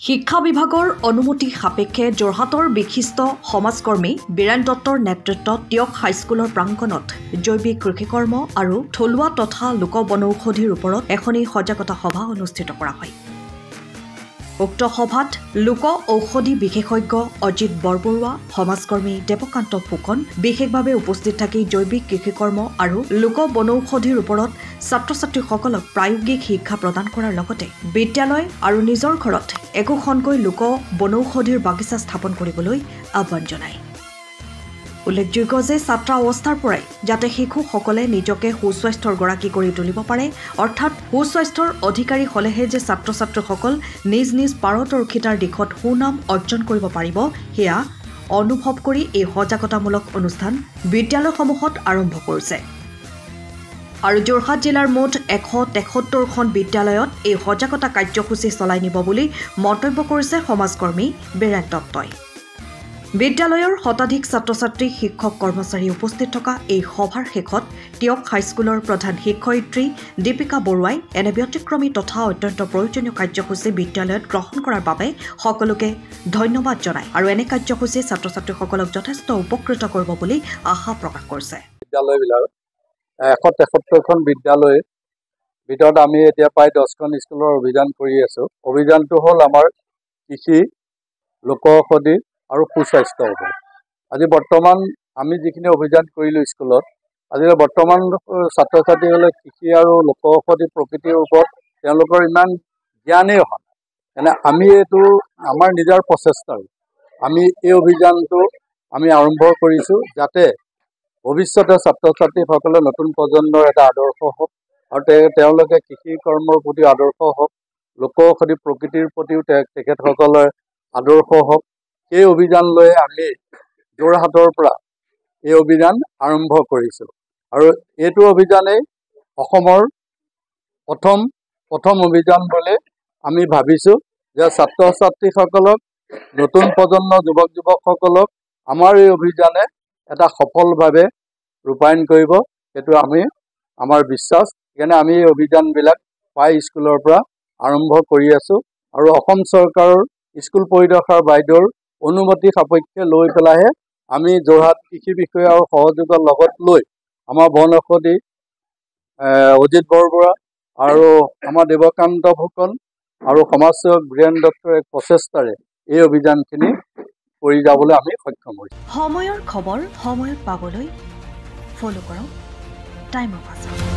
শিক্ষা বিভাগৰ অনুমতি সাপেক্ষে যোৰহাটৰ বিশিষ্ট সমাজকৰ্মী বীৰেন দত্তৰ নেতৃত্বত টিয়ক হাইস্কুলৰ প্ৰাংগণত জৈৱিক কৃষিকৰ্ম আৰু থলুৱা তথা লোক বনৌষধিৰ ওপৰত এখনি সজাগতা সভা অনুষ্ঠিত কৰা হয়। উক্ত সভাত লোক ঔষধি বিশেষজ্ঞ অজিত বৰবৰুৱা, সমাজকৰ্মী দেৱকান্ত ফুকন বিশেষভাৱে উপস্থিত থাকি জৈৱিক কৃষিকৰ্ম আৰু লোক বনৌষধিৰ ওপৰত ছাত্ৰ-ছাত্ৰীসকলক প্ৰায়োগিক শিক্ষা প্ৰদান কৰাৰ লগতে বিদ্যালয় আৰু নিজৰ ঘৰত একোখনকৈ লোক বনৌষধিৰ বাগিচা স্থাপন কৰিবলৈ আহ্বান জনায়। উল্লেখযোগ্য যে ছাত্ৰ অৱস্থাৰ পৰাই যাতে শিশুসকলে নিজকে সুস্বাস্থ্যৰ গৰাকী কৰি তুলিব পাৰে, অৰ্থাৎ সুস্বাস্থ্যৰ অধিকাৰী হলেহে যে ছাত্ৰ-ছাত্ৰীসকল নিজ নিজ পাৰদৰ্শিতাৰ দিশত সুনাম অৰ্জন কৰিব পাৰিব, সেয়া অনুভৱ কৰি এই সজাগতামূলক অনুষ্ঠান বিদ্যালয়সমূহত আৰম্ভ কৰিছে। আৰু যোৰহাট জিলাৰ মুঠ 173খন বিদ্যালয়ত এই সজাগতা কাৰ্যসূচী চলাই নিব বুলি মন্তব্য কৰিছে সমাজকৰ্মী বীৰেন দত্তই। বিদ্যালয়ৰ শতাধিক ছাত্ৰ-ছাত্ৰী, শিক্ষক, কৰ্মচাৰী উপস্থিত থকা এই সভাৰ শেষত টিয়ক হাইস্কুলৰ প্ৰধান শিক্ষয়িত্ৰী দীপিকা বৰুৱাই এনে ব্যতিক্ৰমী তথা অত্যন্ত প্ৰয়োজনীয় কাৰ্যসূচী বিদ্যালয়ত গ্ৰহণ কৰাৰ বাবে সকলোকে ধন্যবাদ জনায় আৰু এনে কাৰ্যসূচী ছাত্ৰ-ছাত্ৰীসকলক যথেষ্ট উপকৃত কৰিব বুলি আশা প্ৰকাশ কৰিছে। বিদ্যালয়বিলাক 173খন বিদ্যালয়ৰ ভিতৰত আমি এতিয়া প্ৰায় 10খন স্কুলৰ অভিযান কৰি আছো। অভিযানটো হ'ল আমাৰ কৃষি, লোক ঔষধি আৰু সুস্বাস্থ্যৰ ওপৰত। আজি বৰ্তমান আমি যিখিনি অভিযান কৰিলোঁ স্কুলত, আজি বৰ্তমান ছাত্ৰ-ছাত্ৰীসকলে কৃষি আৰু লোক ঔষধি প্ৰকৃতিৰ ওপৰত তেওঁলোকৰ ইমান জ্ঞানেই অহা নাই। এনে আমি এইটো আমাৰ নিজৰ প্ৰচেষ্টাৰে আমি এই অভিযানটো আমি আৰম্ভ কৰিছোঁ, যাতে ভৱিষ্যতে ছাত্ৰ-ছাত্ৰীসকলে নতুন প্ৰজন্মৰ এটা আদৰ্শ হওক আৰু তেওঁলোকে কৃষি কৰ্মৰ প্ৰতি আদৰ্শ হওক, লোক ঔষধি প্ৰকৃতিৰ প্ৰতিও তেখেতসকলৰ আদৰ্শ হওক। এই অভিযান লৈ আমি যোৰহাটৰ পৰা এই অভিযান আৰম্ভ কৰিছোঁ আৰু এইটো অভিযানেই অসমৰ প্ৰথম অভিযান বুলি আমি ভাবিছোঁ যে ছাত্ৰ-ছাত্ৰীসকলক, নতুন প্ৰজন্মৰ যুৱক-যুৱকসকলক আমাৰ এই অভিযানে এটা সফলভাৱে ৰূপায়ণ কৰিব, সেইটো আমাৰ বিশ্বাস। সেইকাৰণে আমি এই অভিযানবিলাক প্ৰায় স্কুলৰ পৰা আৰম্ভ কৰি আছোঁ আৰু অসম চৰকাৰৰ স্কুল পৰিদৰ্শক বাইদেউৰ অনুমতি সাপেক্ষে লৈ পেলাইহে আমি যোৰহাট কৃষি বিষয়া আৰু সহযোগৰ লগত লৈ আমাৰ বন ঔষধি অজিত বৰবৰুৱা আৰু আমাৰ দেৱকান্ত ফুকন আৰু সমাজসেৱক বীৰেন দত্তৰ এক প্ৰচেষ্টাৰে এই অভিযানখিনি কৰি যাবলৈ আমি সক্ষম হৈছোঁ। সময়ৰ খবৰ সময়ত পাবলৈ ফলো কৰক টাইম অফ আছাম।